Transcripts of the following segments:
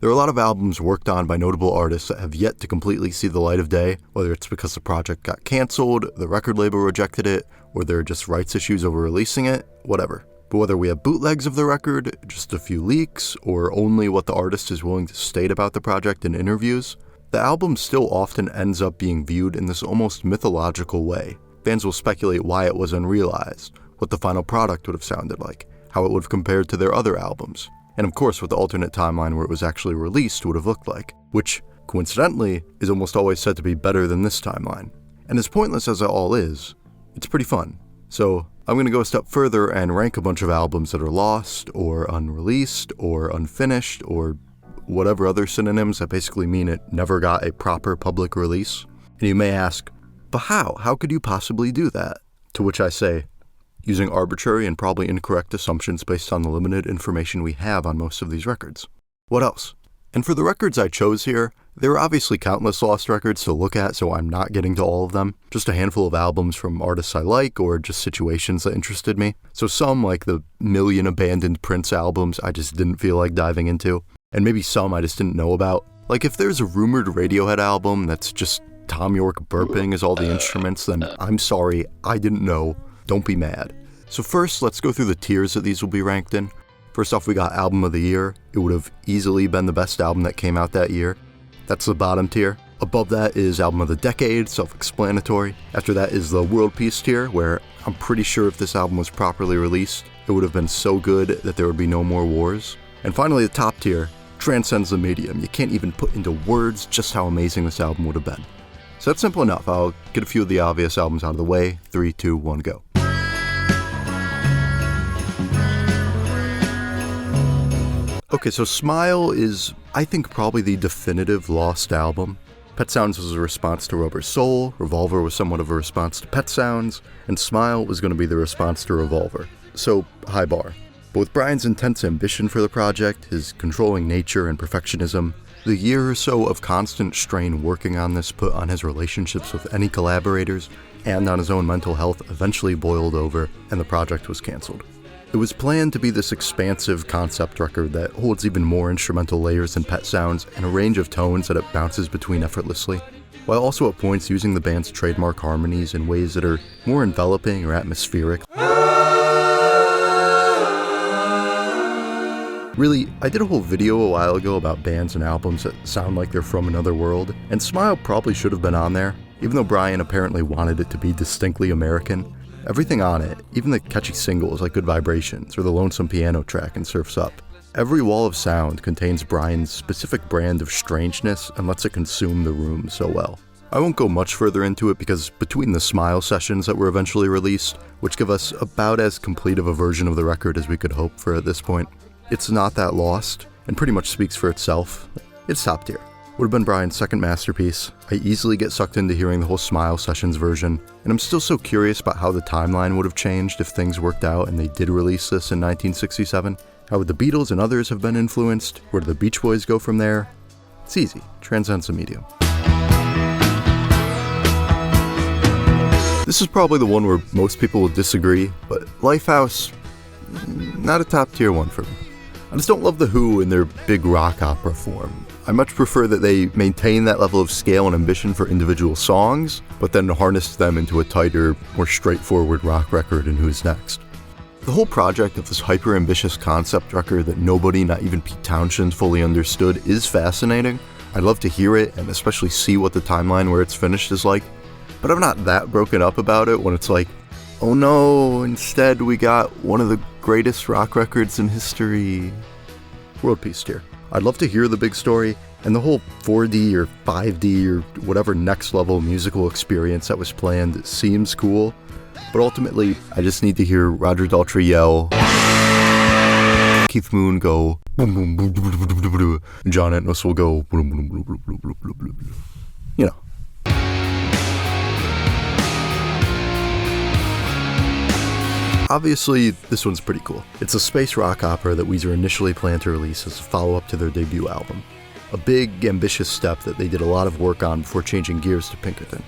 There are a lot of albums worked on by notable artists that have yet to completely see the light of day, whether it's because the project got canceled, the record label rejected it, or there are just rights issues over releasing it, whatever. But whether we have bootlegs of the record, just a few leaks, or only what the artist is willing to state about the project in interviews, the album still often ends up being viewed in this almost mythological way. Fans will speculate why it was unrealized, what the final product would have sounded like, how it would have compared to their other albums, and of course what the alternate timeline where it was actually released would have looked like, which, coincidentally, is almost always said to be better than this timeline. And as pointless as it all is, it's pretty fun. So I'm going to go a step further and rank a bunch of albums that are lost, or unreleased, or unfinished, or whatever other synonyms that basically mean it never got a proper public release. And you may ask, but how? How could you possibly do that? To which I say, using arbitrary and probably incorrect assumptions based on the limited information we have on most of these records. What else? And for the records I chose here, there are obviously countless lost records to look at, so I'm not getting to all of them. Just a handful of albums from artists I like, or just situations that interested me. So some, like the million abandoned Prince albums, I just didn't feel like diving into. And maybe some I just didn't know about. Like if there's a rumored Radiohead album that's just Tom York burping as all the instruments, then I'm sorry, I didn't know. Don't be mad. So first, let's go through the tiers that these will be ranked in. First off, we got Album of the Year. It would have easily been the best album that came out that year. That's the bottom tier. Above that is Album of the Decade, self-explanatory. After that is the World Peace tier, where I'm pretty sure if this album was properly released, it would have been so good that there would be no more wars. And finally, the top tier transcends the medium. You can't even put into words just how amazing this album would have been. So that's simple enough. I'll get a few of the obvious albums out of the way. 3, 2, 1, go. Okay, so Smile is, I think, probably the definitive lost album. Pet Sounds was a response to Rubber Soul, Revolver was somewhat of a response to Pet Sounds, and Smile was going to be the response to Revolver. So, high bar. But with Brian's intense ambition for the project, his controlling nature and perfectionism, the year or so of constant strain working on this put on his relationships with any collaborators and on his own mental health eventually boiled over, and the project was canceled. It was planned to be this expansive concept record that holds even more instrumental layers than Pet Sounds and a range of tones that it bounces between effortlessly, while also at points using the band's trademark harmonies in ways that are more enveloping or atmospheric. Really, I did a whole video a while ago about bands and albums that sound like they're from another world, and Smile probably should have been on there, even though Brian apparently wanted it to be distinctly American. Everything on it, even the catchy singles like Good Vibrations or the lonesome piano track in Surf's Up, every wall of sound contains Brian's specific brand of strangeness and lets it consume the room so well. I won't go much further into it because between the Smile sessions that were eventually released, which give us about as complete of a version of the record as we could hope for at this point, it's not that lost and pretty much speaks for itself. It's top tier. Would have been Brian's second masterpiece. I easily get sucked into hearing the whole Smile Sessions version, and I'm still so curious about how the timeline would have changed if things worked out and they did release this in 1967. How would the Beatles and others have been influenced? Where do the Beach Boys go from there? It's easy. Transcends the medium. This is probably the one where most people will disagree, but Lifehouse, not a top tier one for me. I just don't love the Who in their big rock opera form. I much prefer that they maintain that level of scale and ambition for individual songs, but then harness them into a tighter, more straightforward rock record in Who's Next. The whole project of this hyper-ambitious concept record that nobody, not even Pete Townshend, fully understood is fascinating. I'd love to hear it and especially see what the timeline where it's finished is like, but I'm not that broken up about it when it's like, oh no, instead we got one of the greatest rock records in history. World Peace tier. I'd love to hear the big story, and the whole 4D or 5D or whatever next level musical experience that was planned seems cool, but ultimately I just need to hear Roger Daltrey yell, Keith Moon go, and John Entnos will go, you know. Obviously, this one's pretty cool. It's a space rock opera that Weezer initially planned to release as a follow-up to their debut album. A big, ambitious step that they did a lot of work on before changing gears to Pinkerton.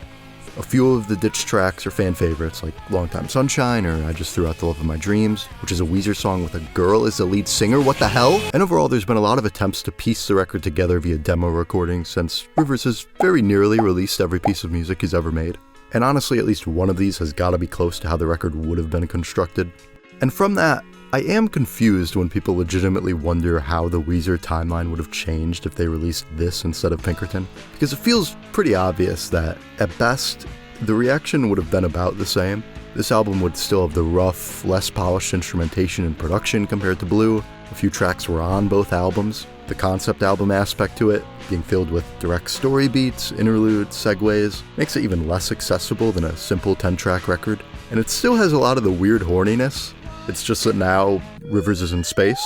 A few of the ditch tracks are fan favorites, like Long Time Sunshine or I Just Threw Out the Love of My Dreams, which is a Weezer song with a girl as the lead singer, what the hell? And overall, there's been a lot of attempts to piece the record together via demo recordings, since Rivers has very nearly released every piece of music he's ever made. And honestly, at least one of these has gotta be close to how the record would have been constructed. And from that, I am confused when people legitimately wonder how the Weezer timeline would have changed if they released this instead of Pinkerton, because it feels pretty obvious that, at best, the reaction would have been about the same. This album would still have the rough, less polished instrumentation and production compared to Blue. A few tracks were on both albums. The concept album aspect to it, being filled with direct story beats, interludes, segues, makes it even less accessible than a simple 10-track record. And it still has a lot of the weird horniness. It's just that now Rivers is in space,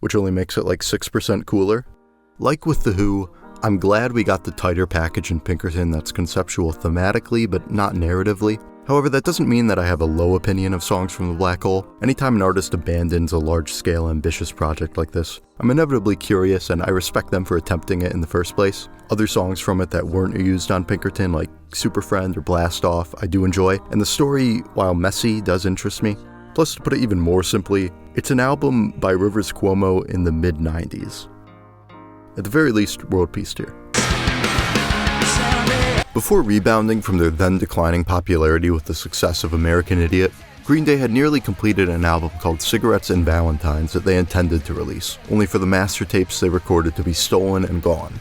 which only makes it like 6% cooler. Like with The Who, I'm glad we got the tighter package in Pinkerton that's conceptual thematically but not narratively. However, that doesn't mean that I have a low opinion of songs from the Black Hole. Anytime an artist abandons a large-scale, ambitious project like this, I'm inevitably curious and I respect them for attempting it in the first place. Other songs from it that weren't used on Pinkerton, like Super Friend or Blast Off, I do enjoy, and the story, while messy, does interest me. Plus, to put it even more simply, it's an album by Rivers Cuomo in the mid-90s. At the very least, world peace tier. Before rebounding from their then declining popularity with the success of American Idiot, Green Day had nearly completed an album called Cigarettes and Valentines that they intended to release, only for the master tapes they recorded to be stolen and gone,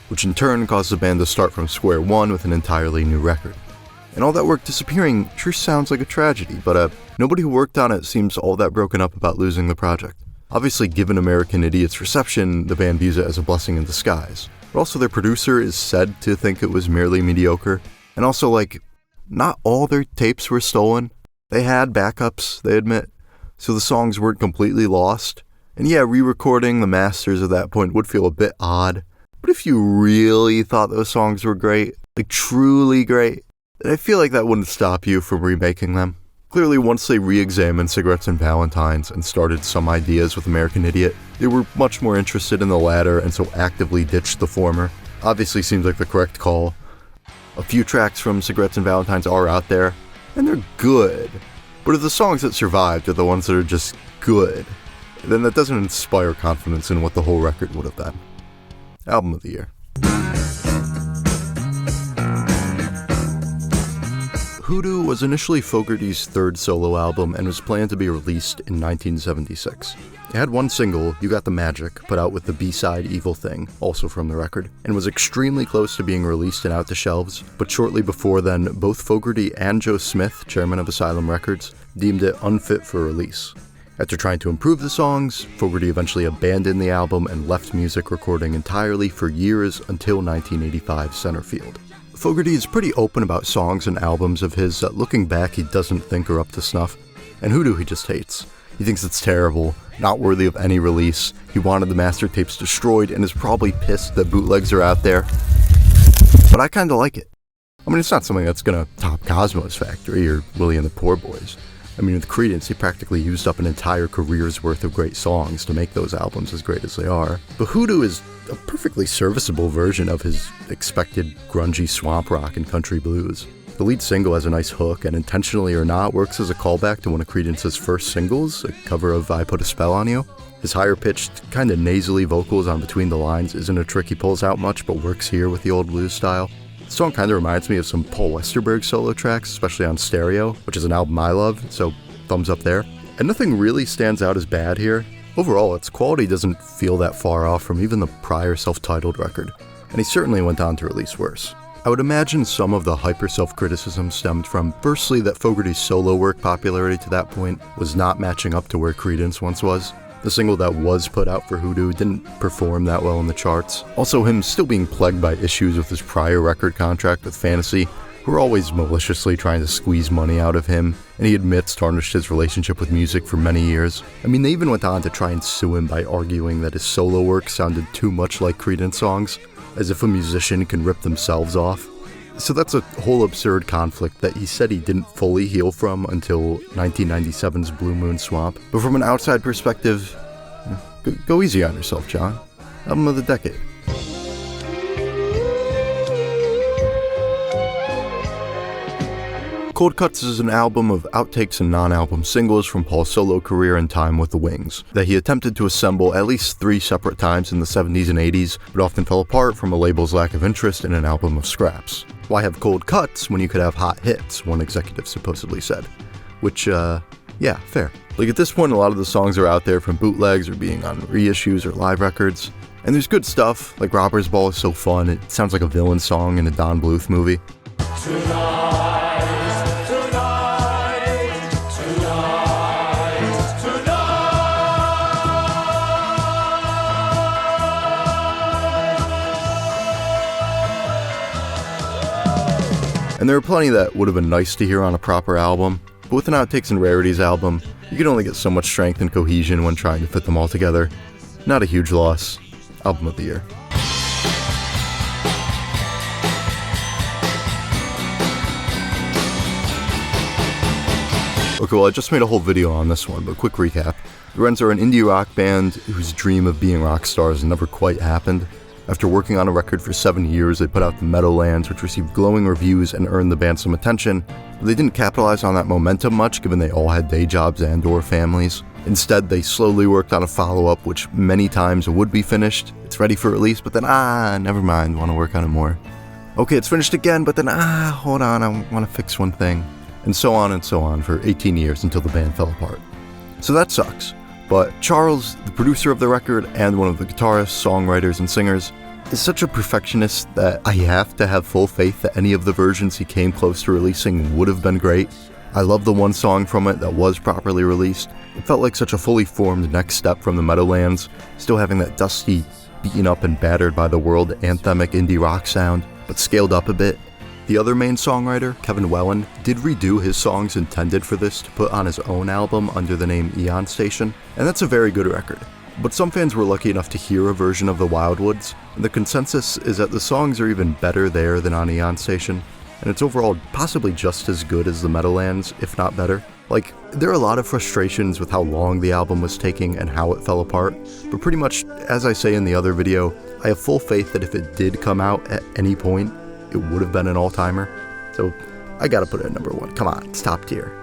which in turn caused the band to start from square one with an entirely new record. And all that work disappearing sure sounds like a tragedy, but nobody who worked on it seems all that broken up about losing the project. Obviously, given American Idiot's reception, the band views it as a blessing in disguise. But also their producer is said to think it was merely mediocre. And also, not all their tapes were stolen. They had backups, they admit. So the songs weren't completely lost. And yeah, re-recording the masters at that point would feel a bit odd. But if you really thought those songs were great, truly great, then I feel like that wouldn't stop you from remaking them. Clearly, once they re-examined Cigarettes and Valentines and started some ideas with American Idiot, they were much more interested in the latter and so actively ditched the former. Obviously seems like the correct call. A few tracks from Cigarettes and Valentines are out there, and they're good. But if the songs that survived are the ones that are just good, then that doesn't inspire confidence in what the whole record would have been. Album of the year. Hoodoo was initially Fogerty's third solo album and was planned to be released in 1976. It had one single, You Got the Magic, put out with the B-side Evil Thing, also from the record, and was extremely close to being released and out to shelves, but shortly before then, both Fogerty and Joe Smith, chairman of Asylum Records, deemed it unfit for release. After trying to improve the songs, Fogerty eventually abandoned the album and left music recording entirely for years until 1985's Centerfield. Fogerty is pretty open about songs and albums of his that looking back he doesn't think are up to snuff, and Hoodoo he just hates. He thinks it's terrible, not worthy of any release, he wanted the master tapes destroyed, and is probably pissed that bootlegs are out there. But I kinda like it. I mean, it's not something that's gonna top Cosmo's Factory or Willie and the Poor Boys. I mean, with Creedence, he practically used up an entire career's worth of great songs to make those albums as great as they are. But Hoodoo is a perfectly serviceable version of his expected grungy swamp rock and country blues. The lead single has a nice hook, and intentionally or not, works as a callback to one of Creedence's first singles, a cover of I Put a Spell on You. His higher-pitched, kinda nasally vocals on Between the Lines isn't a trick he pulls out much, but works here with the old blues style. The song kinda reminds me of some Paul Westerberg solo tracks, especially on Stereo, which is an album I love, so thumbs up there. And nothing really stands out as bad here. Overall, its quality doesn't feel that far off from even the prior self-titled record, and he certainly went on to release worse. I would imagine some of the hyper-self-criticism stemmed from, firstly, that Fogerty's solo work popularity to that point was not matching up to where Creedence once was. The single that was put out for Hoodoo didn't perform that well in the charts. Also, him still being plagued by issues with his prior record contract with Fantasy, who were always maliciously trying to squeeze money out of him, and he admits tarnished his relationship with music for many years. I mean, they even went on to try and sue him by arguing that his solo work sounded too much like Creedence songs, as if a musician can rip themselves off. So that's a whole absurd conflict that he said he didn't fully heal from until 1997's Blue Moon Swamp. But from an outside perspective, go easy on yourself, John. Album of the decade. Cold Cuts is an album of outtakes and non-album singles from Paul's solo career and time with the Wings, that he attempted to assemble at least 3 separate times in the 70s and 80s, but often fell apart from a label's lack of interest in an album of scraps. Why have cold cuts when you could have hot hits, one executive supposedly said. Which, yeah, fair. Like at this point, a lot of the songs are out there from bootlegs or being on reissues or live records. And there's good stuff, like Robber's Ball is so fun, it sounds like a villain song in a Don Bluth movie. And there are plenty that would have been nice to hear on a proper album, but with an Outtakes and Rarities album, you can only get so much strength and cohesion when trying to fit them all together. Not a huge loss. Album of the year. Okay, well I just made a whole video on this one, but quick recap. The Wrens are an indie rock band whose dream of being rock stars never quite happened. After working on a record for 7 years, they put out the Meadowlands, which received glowing reviews and earned the band some attention, but they didn't capitalize on that momentum much given they all had day jobs and/or families. Instead, they slowly worked on a follow-up, which many times would be finished. It's ready for release, but then, never mind, want to work on it more. Okay, it's finished again, but then, hold on, I want to fix one thing. And so on for 18 years until the band fell apart. So that sucks. But Charles, the producer of the record and one of the guitarists, songwriters, and singers, is such a perfectionist that I have to have full faith that any of the versions he came close to releasing would have been great. I love the one song from it that was properly released. It felt like such a fully formed next step from the Meadowlands, still having that dusty, beaten up and battered by the world anthemic indie rock sound, but scaled up a bit. The other main songwriter, Kevin Whelan, did redo his songs intended for this to put on his own album under the name Eon Station, and that's a very good record. But some fans were lucky enough to hear a version of the Wildwoods, and the consensus is that the songs are even better there than on Eon Station, and it's overall possibly just as good as the Meadowlands, if not better. Like, there are a lot of frustrations with how long the album was taking and how it fell apart, but pretty much, as I say in the other video, I have full faith that if it did come out at any point, it would have been an all-timer. So, I gotta put it at number 1. Come on, it's top tier.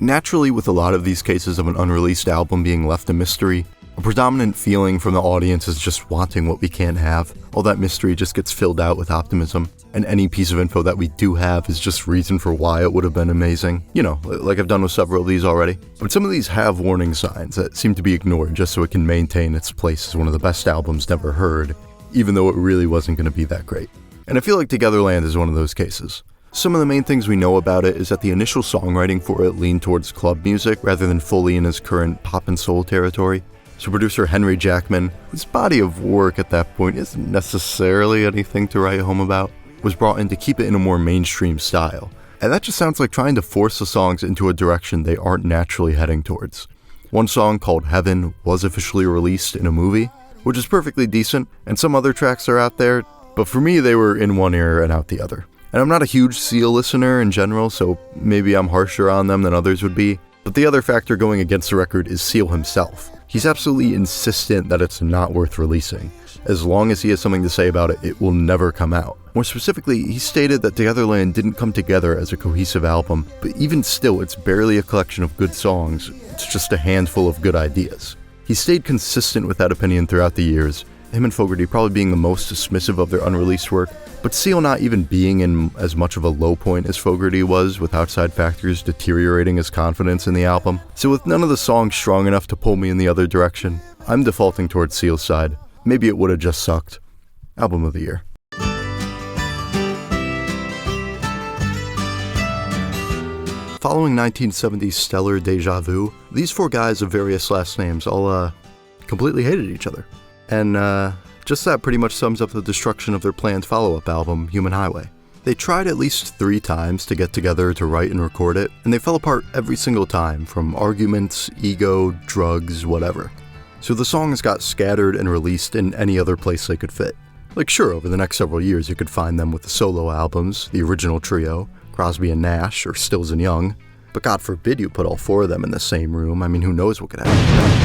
Naturally, with a lot of these cases of an unreleased album being left a mystery, a predominant feeling from the audience is just wanting what we can't have. All that mystery just gets filled out with optimism, and any piece of info that we do have is just reason for why it would have been amazing. You know, like I've done with several of these already. But some of these have warning signs that seem to be ignored just so it can maintain its place as one of the best albums never heard, even though it really wasn't going to be that great. And I feel like Togetherland is one of those cases. Some of the main things we know about it is that the initial songwriting for it leaned towards club music rather than fully in his current pop and soul territory. So producer Henry Jackman, whose body of work at that point isn't necessarily anything to write home about, was brought in to keep it in a more mainstream style. And that just sounds like trying to force the songs into a direction they aren't naturally heading towards. One song called Heaven was officially released in a movie, which is perfectly decent, and some other tracks are out there, but for me they were in one ear and out the other. And I'm not a huge Seal listener in general, so maybe I'm harsher on them than others would be, but the other factor going against the record is Seal himself. He's absolutely insistent that it's not worth releasing. As long as he has something to say about it, it will never come out. More specifically, he stated that Togetherland didn't come together as a cohesive album, but even still, it's barely a collection of good songs, it's just a handful of good ideas. He stayed consistent with that opinion throughout the years, him and Fogerty probably being the most dismissive of their unreleased work, but Seal not even being in as much of a low point as Fogerty was, with outside factors deteriorating his confidence in the album. So with none of the songs strong enough to pull me in the other direction, I'm defaulting towards Seal's side. Maybe it would have just sucked. Album of the year. Following 1970's stellar Deja Vu, these 4 guys of various last names all completely hated each other. And just that pretty much sums up the destruction of their planned follow-up album, Human Highway. They tried at least 3 times to get together to write and record it, and they fell apart every single time, from arguments, ego, drugs, whatever. So the songs got scattered and released in any other place they could fit. Like sure, over the next several years you could find them with the solo albums, the original trio, Crosby and Nash, or Stills and Young, but God forbid you put all 4 of them in the same room. I mean, who knows what could happen.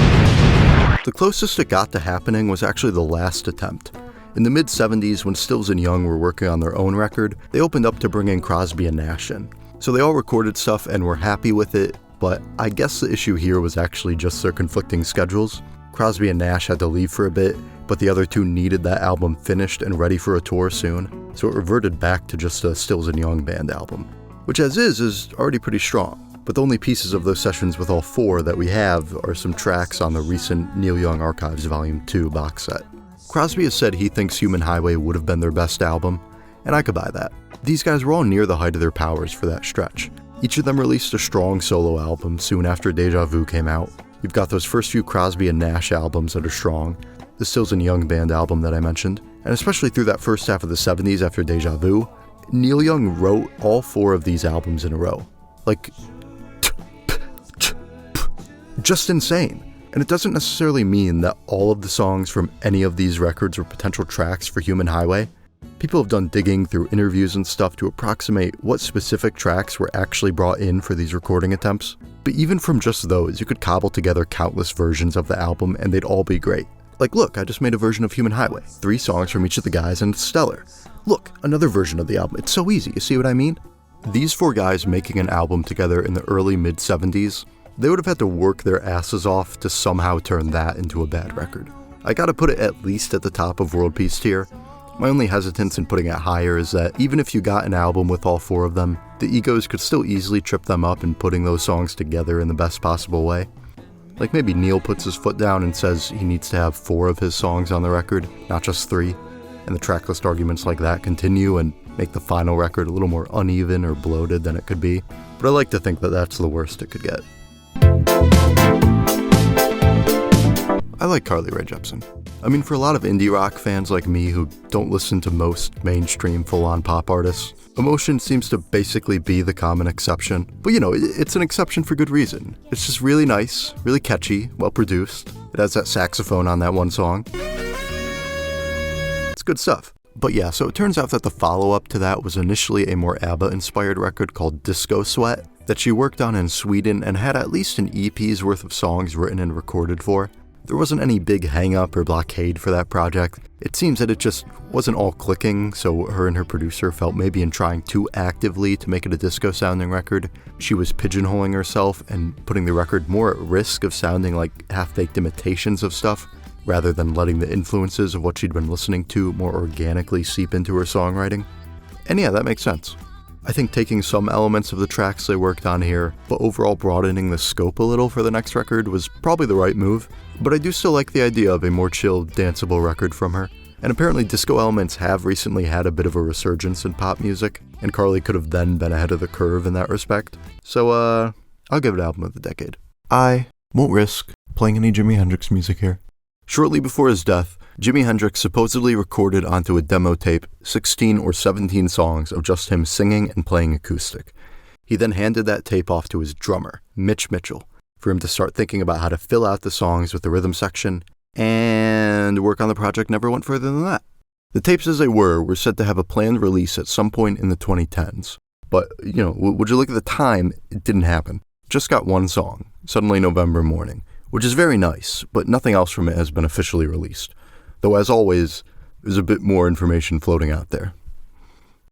The closest it got to happening was actually the last attempt. In the mid-70s, when Stills and Young were working on their own record, they opened up to bring in Crosby and Nash in. So they all recorded stuff and were happy with it, but I guess the issue here was actually just their conflicting schedules. Crosby and Nash had to leave for a bit, but the other two needed that album finished and ready for a tour soon, so it reverted back to just a Stills and Young band album, which as is already pretty strong. But the only pieces of those sessions with all four that we have are some tracks on the recent Neil Young Archives Volume 2 box set. Crosby has said he thinks Human Highway would have been their best album, and I could buy that. These guys were all near the height of their powers for that stretch. Each of them released a strong solo album soon after Deja Vu came out. You've got those first few Crosby and Nash albums that are strong, the Stills and Young band album that I mentioned, and especially through that first half of the 70s after Deja Vu, Neil Young wrote all four of these albums in a row. Like, just insane. And it doesn't necessarily mean that all of the songs from any of these records were potential tracks for Human Highway. People have done digging through interviews and stuff to approximate what specific tracks were actually brought in for these recording attempts. But even from just those, you could cobble together countless versions of the album and they'd all be great. Like, look, I just made a version of Human Highway. 3 songs from each of the guys and it's stellar. Look, another version of the album. It's so easy, you see what I mean? These 4 guys making an album together in the early mid-70s, they would have had to work their asses off to somehow turn that into a bad record. I gotta put it at least at the top of World Peace tier. My only hesitance in putting it higher is that even if you got an album with all 4 of them, the egos could still easily trip them up in putting those songs together in the best possible way. Like maybe Neil puts his foot down and says he needs to have 4 of his songs on the record, not just 3, and the tracklist arguments like that continue and make the final record a little more uneven or bloated than it could be. But I like to think that that's the worst it could get. I like Carly Rae Jepsen. I mean, for a lot of indie rock fans like me who don't listen to most mainstream full-on pop artists, Emotion seems to basically be the common exception. But you know, it's an exception for good reason. It's just really nice, really catchy, well-produced. It has that saxophone on that one song. It's good stuff. But yeah, so it turns out that the follow-up to that was initially a more ABBA-inspired record called Disco Sweat that she worked on in Sweden and had at least an EP's worth of songs written and recorded for. There wasn't any big hang-up or blockade for that project. It seems that it just wasn't all clicking, so her and her producer felt maybe in trying too actively to make it a disco-sounding record, she was pigeonholing herself and putting the record more at risk of sounding like half-baked imitations of stuff, rather than letting the influences of what she'd been listening to more organically seep into her songwriting. And yeah, that makes sense. I think taking some elements of the tracks they worked on here, but overall broadening the scope a little for the next record was probably the right move, but I do still like the idea of a more chill, danceable record from her. And apparently disco elements have recently had a bit of a resurgence in pop music, and Carly could have then been ahead of the curve in that respect. So, I'll give it Album of the Decade. I won't risk playing any Jimi Hendrix music here. Shortly before his death, Jimi Hendrix supposedly recorded onto a demo tape 16 or 17 songs of just him singing and playing acoustic. He then handed that tape off to his drummer, Mitch Mitchell, for him to start thinking about how to fill out the songs with the rhythm section, and work on the project never went further than that. The tapes as they were said to have a planned release at some point in the 2010s, but, you know, would you look at the time, it didn't happen. Just got one song, Suddenly November Morning, which is very nice, but nothing else from it has been officially released. Though, as always, there's a bit more information floating out there.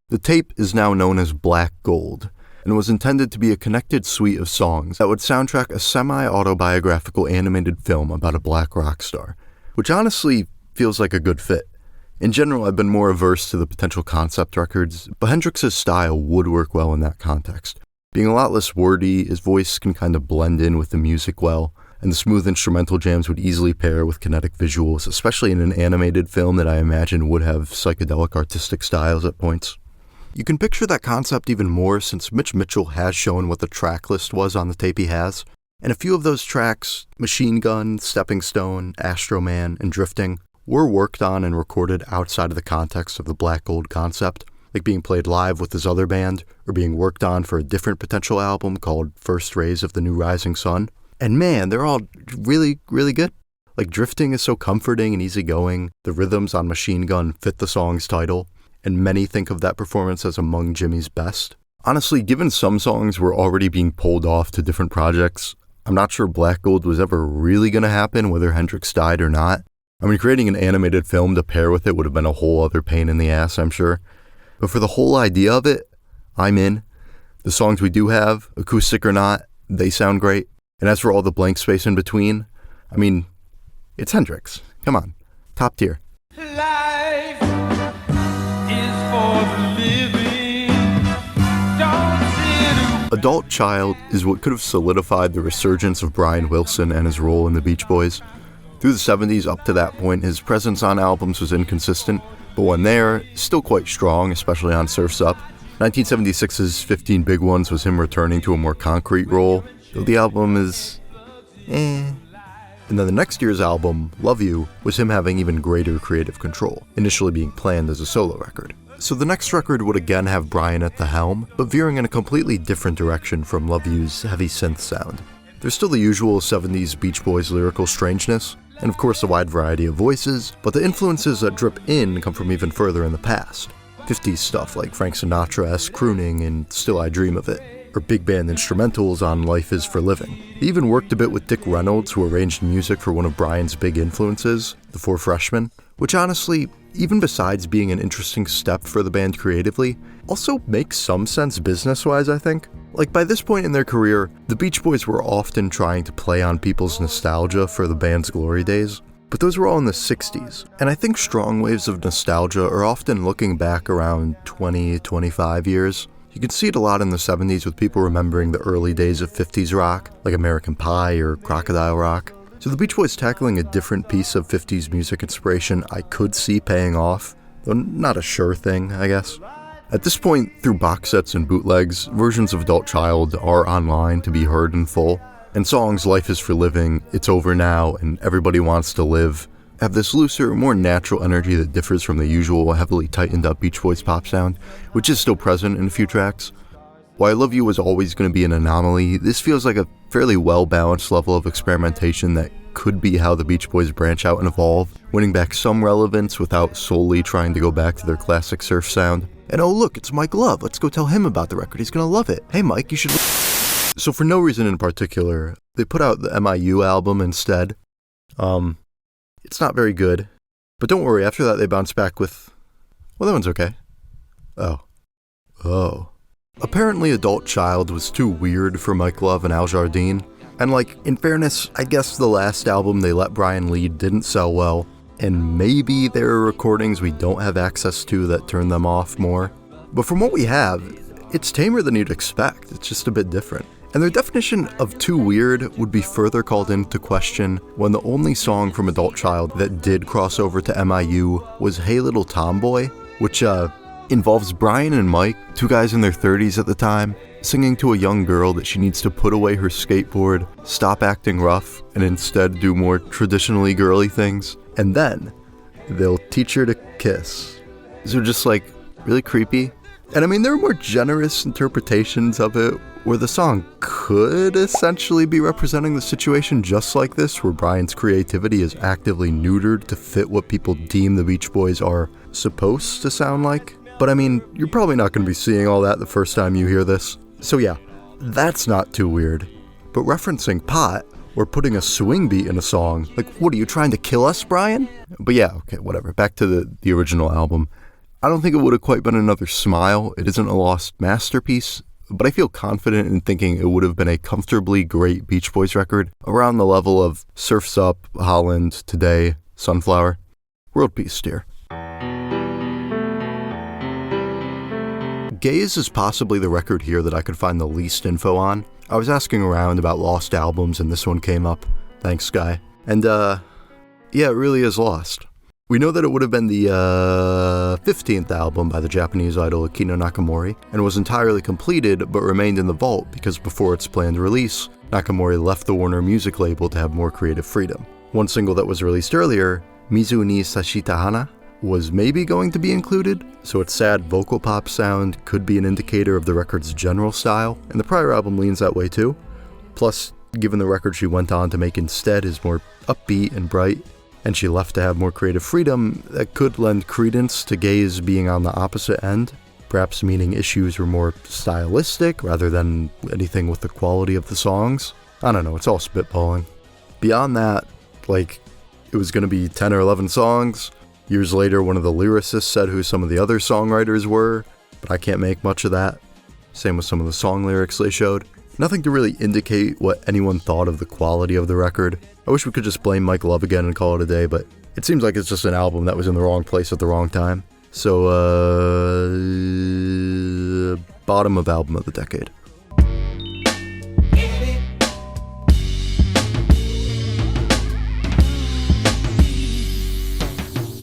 The tape is now known as Black Gold, and was intended to be a connected suite of songs that would soundtrack a semi-autobiographical animated film about a black rock star, which honestly feels like a good fit. In general, I've been more averse to the potential concept records, but Hendrix's style would work well in that context. Being a lot less wordy, his voice can kind of blend in with the music well, and the smooth instrumental jams would easily pair with kinetic visuals, especially in an animated film that I imagine would have psychedelic artistic styles at points. You can picture that concept even more since Mitch Mitchell has shown what the track list was on the tape he has, and a few of those tracks, Machine Gun, Stepping Stone, Astro Man, and Drifting, were worked on and recorded outside of the context of the Black Gold concept, like being played live with his other band, or being worked on for a different potential album called First Rays of the New Rising Sun. And man, they're all really, really good. Like, Drifting is so comforting and easygoing, the rhythms on Machine Gun fit the song's title, and many think of that performance as among Jimi's best. Honestly, given some songs were already being pulled off to different projects, I'm not sure Black Gold was ever really going to happen, whether Hendrix died or not. I mean, creating an animated film to pair with it would have been a whole other pain in the ass, I'm sure. But for the whole idea of it, I'm in. The songs we do have, acoustic or not, they sound great. And as for all the blank space in between, I mean, it's Hendrix. Come on. Top tier. Life is for the living. Adult Child is what could have solidified the resurgence of Brian Wilson and his role in the Beach Boys. Through the 70s up to that point, his presence on albums was inconsistent, but when there, still quite strong, especially on Surf's Up. 1976's 15 Big Ones was him returning to a more concrete role, though the album is And then the next year's album, Love You, was him having even greater creative control, initially being planned as a solo record. So the next record would again have Brian at the helm, but veering in a completely different direction from Love You's heavy synth sound. There's still the usual 70s Beach Boys lyrical strangeness, and of course a wide variety of voices, but the influences that drip in come from even further in the past. 50s stuff like Frank Sinatra-esque crooning and Still I Dream of It, or big band instrumentals on Life is for Living. They even worked a bit with Dick Reynolds, who arranged music for one of Brian's big influences, The Four Freshmen, which honestly, even besides being an interesting step for the band creatively, also makes some sense business-wise, I think. Like, by this point in their career, the Beach Boys were often trying to play on people's nostalgia for the band's glory days, but those were all in the 60s, and I think strong waves of nostalgia are often looking back around 20, 25 years. You can see it a lot in the 70s with people remembering the early days of 50s rock, like American Pie or Crocodile Rock. So the Beach Boys tackling a different piece of 50s music inspiration I could see paying off, though not a sure thing, I guess. At this point, through box sets and bootlegs, versions of Adult Child are online to be heard in full, and songs Life is for Living, It's Over Now, and Everybody Wants to Live have this looser, more natural energy that differs from the usual heavily tightened up Beach Boys pop sound, which is still present in a few tracks. While I Love You was always going to be an anomaly, this feels like a fairly well-balanced level of experimentation that could be how the Beach Boys branch out and evolve, winning back some relevance without solely trying to go back to their classic surf sound. And oh look, it's Mike Love, let's go tell him about the record, he's gonna love it. Hey Mike, you should... So for no reason in particular, they put out the MIU album instead. It's not very good, but don't worry, after that they bounced back with... Well, that one's okay. Oh. Apparently Adult Child was too weird for Mike Love and Al Jardine, and like, in fairness, I guess the last album they let Brian lead didn't sell well, and maybe there are recordings we don't have access to that turn them off more. But from what we have, it's tamer than you'd expect, it's just a bit different. And their definition of too weird would be further called into question when the only song from Adult Child that did cross over to MIU was Hey Little Tomboy, which involves Brian and Mike, two guys in their 30s at the time, singing to a young girl that she needs to put away her skateboard, stop acting rough, and instead do more traditionally girly things. And then they'll teach her to kiss. So just like really creepy. And I mean, there are more generous interpretations of it where the song could essentially be representing the situation just like this, where Brian's creativity is actively neutered to fit what people deem the Beach Boys are supposed to sound like. But I mean, you're probably not going to be seeing all that the first time you hear this. So yeah, that's not too weird. But referencing pot, or putting a swing beat in a song, like, what are you trying to kill us, Brian? But yeah, okay, whatever. Back to the original album. I don't think it would have quite been another Smile. It isn't a lost masterpiece, but I feel confident in thinking it would have been a comfortably great Beach Boys record, around the level of Surf's Up, Holland, Today, Sunflower. World peace, dear. Gaze is possibly the record here that I could find the least info on. I was asking around about lost albums and this one came up. Thanks, Sky. And yeah, it really is lost. We know that it would have been the 15th album by the Japanese idol Akina Nakamori, and was entirely completed but remained in the vault because before its planned release, Nakamori left the Warner Music label to have more creative freedom. One single that was released earlier, Mizu ni Sashita Hana, was maybe going to be included, so its sad vocal pop sound could be an indicator of the record's general style, and the prior album leans that way too. Plus, given the record she went on to make instead is more upbeat and bright, and she left to have more creative freedom, that could lend credence to Gaze being on the opposite end, perhaps meaning issues were more stylistic rather than anything with the quality of the songs. I don't know, it's all spitballing. Beyond that, like, it was going to be 10 or 11 songs. Years later, one of the lyricists said who some of the other songwriters were, but I can't make much of that. Same with some of the song lyrics they showed. Nothing to really indicate what anyone thought of the quality of the record. I wish we could just blame Mike Love again and call it a day, but it seems like it's just an album that was in the wrong place at the wrong time. So, bottom of album of the decade.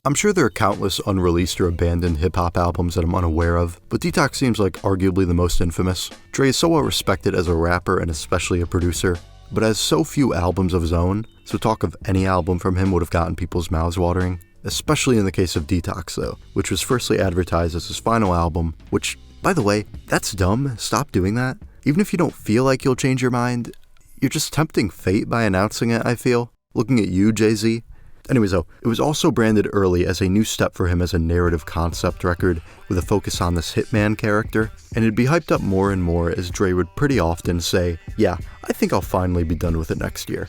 I'm sure there are countless unreleased or abandoned hip-hop albums that I'm unaware of, but Detox seems like arguably the most infamous. Dre is so well respected as a rapper and especially a producer, but has so few albums of his own, so talk of any album from him would have gotten people's mouths watering. Especially in the case of Detox though, which was firstly advertised as his final album, which, by the way, that's dumb, stop doing that. Even if you don't feel like you'll change your mind, you're just tempting fate by announcing it, I feel. Looking at you, Jay-Z. Anyways though, it was also branded early as a new step for him as a narrative concept record with a focus on this hitman character, and it'd be hyped up more and more as Dre would pretty often say, yeah, I think I'll finally be done with it next year.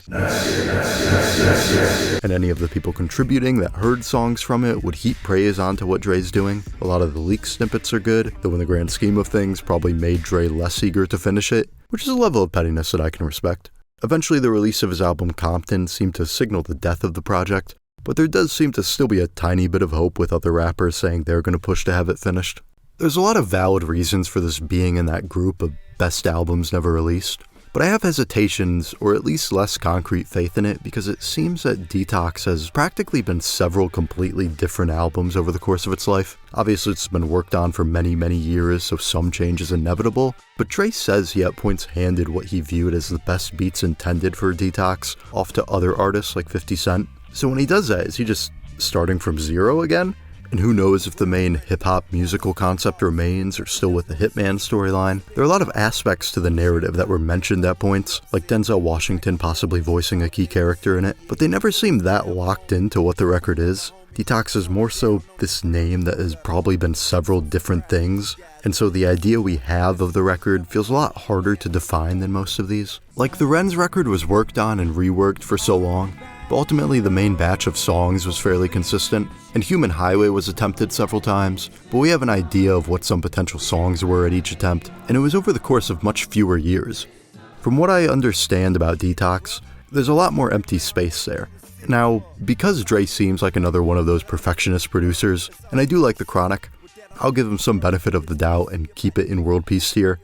And any of the people contributing that heard songs from it would heap praise onto what Dre's doing. A lot of the leak snippets are good, though in the grand scheme of things probably made Dre less eager to finish it, which is a level of pettiness that I can respect. Eventually, the release of his album Compton seemed to signal the death of the project, but there does seem to still be a tiny bit of hope with other rappers saying they're going to push to have it finished. There's a lot of valid reasons for this being in that group of best albums never released, but I have hesitations, or at least less concrete faith in it, because it seems that Detox has practically been several completely different albums over the course of its life. Obviously, it's been worked on for many, many years, so some change is inevitable, but Dre says he at points handed what he viewed as the best beats intended for Detox off to other artists like 50 Cent. So when he does that, is he just starting from zero again? And who knows if the main hip-hop musical concept remains or still with the Hitman storyline. There are a lot of aspects to the narrative that were mentioned at points, like Denzel Washington possibly voicing a key character in it, but they never seem that locked into what the record is. Detox is more so this name that has probably been several different things, and so the idea we have of the record feels a lot harder to define than most of these. Like the Wrens record was worked on and reworked for so long, but ultimately the main batch of songs was fairly consistent, and Human Highway was attempted several times, but we have an idea of what some potential songs were at each attempt, and it was over the course of much fewer years. From what I understand about Detox, there's a lot more empty space there. Now, because Dre seems like another one of those perfectionist producers, and I do like The Chronic, I'll give him some benefit of the doubt and keep it in world peace tier,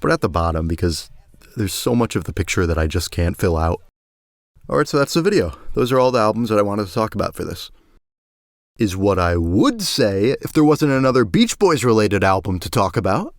but at the bottom because there's so much of the picture that I just can't fill out. Alright, so that's the video. Those are all the albums that I wanted to talk about for this. Is what I would say if there wasn't another Beach Boys related album to talk about.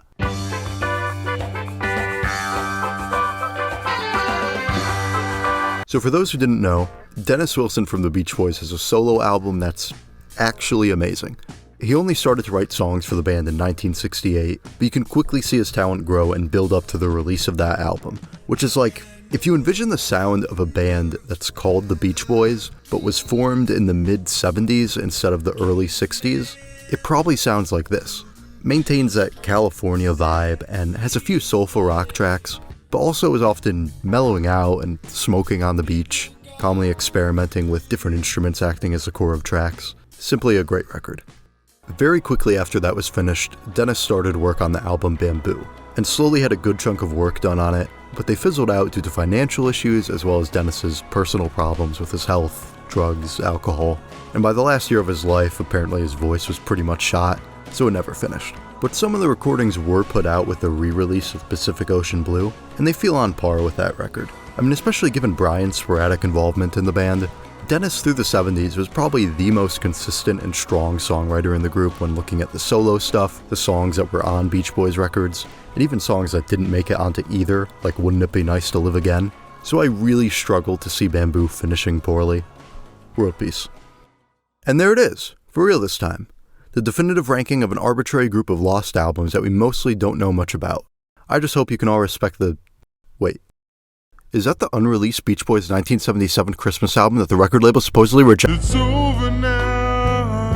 So for those who didn't know, Dennis Wilson from the Beach Boys has a solo album that's actually amazing. He only started to write songs for the band in 1968, but you can quickly see his talent grow and build up to the release of that album, which is like, if you envision the sound of a band that's called the Beach Boys, but was formed in the mid-70s instead of the early 60s, it probably sounds like this. Maintains that California vibe and has a few soulful rock tracks, but also is often mellowing out and smoking on the beach, calmly experimenting with different instruments acting as the core of tracks. Simply a great record. Very quickly after that was finished, Dennis started work on the album Bambu, and slowly had a good chunk of work done on it, but they fizzled out due to financial issues as well as Dennis's personal problems with his health, drugs, alcohol, and by the last year of his life, apparently his voice was pretty much shot, so it never finished. But some of the recordings were put out with the re-release of Pacific Ocean Blue, and they feel on par with that record. I mean, especially given Brian's sporadic involvement in the band, Dennis through the 70s was probably the most consistent and strong songwriter in the group when looking at the solo stuff, the songs that were on Beach Boys records, and even songs that didn't make it onto either, like Wouldn't It Be Nice to Live Again. So I really struggled to see Bambu finishing poorly. World peace. And there it is, for real this time. The definitive ranking of an arbitrary group of lost albums that we mostly don't know much about. I just hope you can all respect the... Wait. Is that the unreleased Beach Boys 1977 Christmas album that the record label supposedly rejected? It's over now,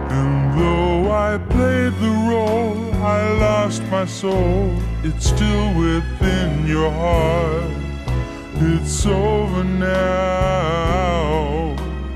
and though I played the role, I lost my soul. It's still within your heart. It's over now.